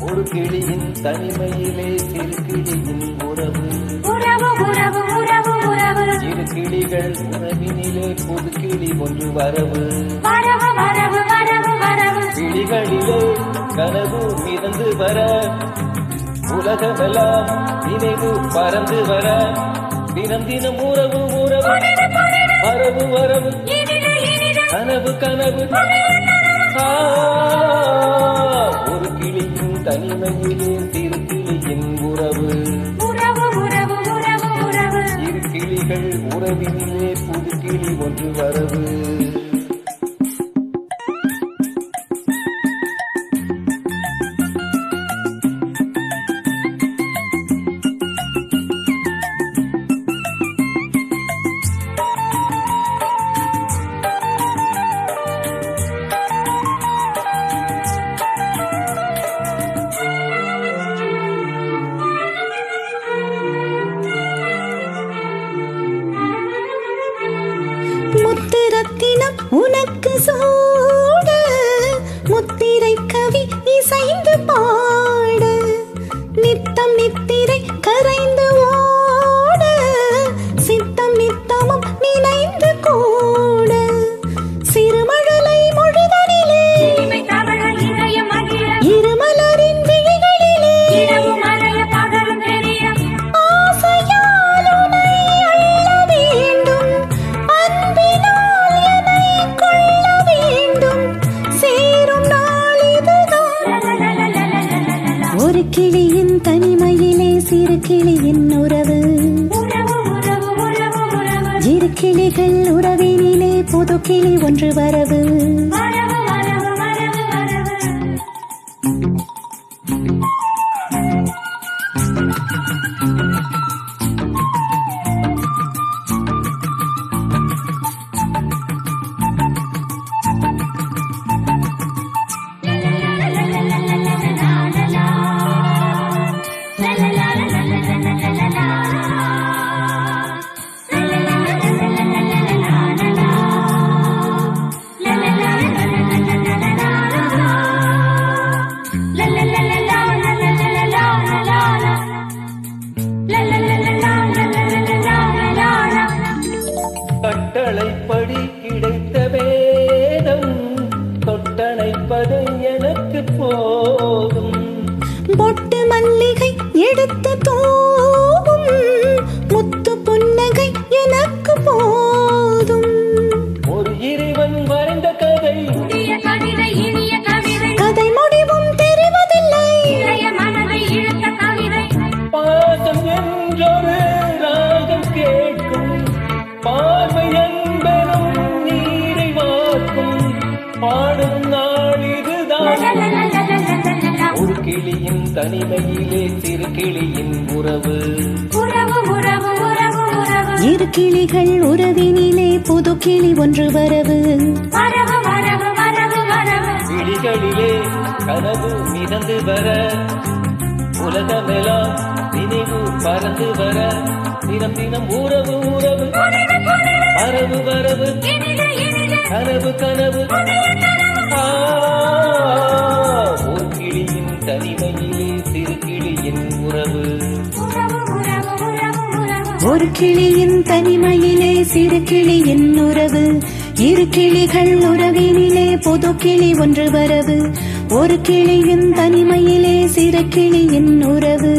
ஒரு கிளியின் தனிமையிலே சிறு கிளியின் உறவு இரு கிளிகள் உறவினிலே புது கிளி ஒன்று வரவு கிளிகளிலே கனவு மிதந்து வர உலகமெல்லாம் நினைவு பறந்து வர தினம் தினம் உறவு உறவு வரவு வரவு கனவு கனவு ஒரு கிளியின் தனிமையிலே சிறு கிளியின் உறவு இரு கிளிகள் உறவினிலே புது கிளி ஒன்று வரவு முத்துரத்தினம் உனக்கு சூட முத்திரை கவி இசைந்து பாட நித்தம் நித்திரை கரைந்து ஓட சித்தம் நித்தமும் நினைந்து கூட சிறுமழலை மொழிதனிலே இருமலரின் விழிகளிலே ஒரு கிளியின் தனிமையிலே சிறு கிளியின் உறவு இரு கிளிகள் உறவினிலே புது கிளி ஒன்று வரவு கட்டளைப்படி கிடைத்த வேதம் தொட்டணைப்பது எனக்கு போதும் பொட்டு மல்லிகை எடுத்து தூவும் முத்து புன்னகை எனக்கு போதும் ஒரு இறைவன் வரைந்த கதை கதை முடிவும் தெரிவதில்லை பாசம் என்றொரு ராகம் கேட்கும் பார்வை என்பனும் நீரை வாக்கும் பாடும் நாள் இதுதான் ஒரு கிளியின் தனிமையிலே சிறு கிளியின் உறவு இரு கிளிகள் உறவினிலே புது கிளி ஒன்று வரவு கிளிகளிலே கனவு மிதந்து வர உலகமெல்லாம் நினைவு பறந்து வர தினம் தினம் உறவு உறவு வரவு வரவு கனவு கனவு ஒரு கிளியின் தனிமையிலே சிறு கிளியின் உறவு ஒரு கிளியின் தனிமையிலே சிறு கிளியின் உறவு இரு கிளிகள் உறவினிலே புது கிளி ஒன்று வரவு ஒரு கிளியின் தனிமையிலே சிறு கிளியின் உறவு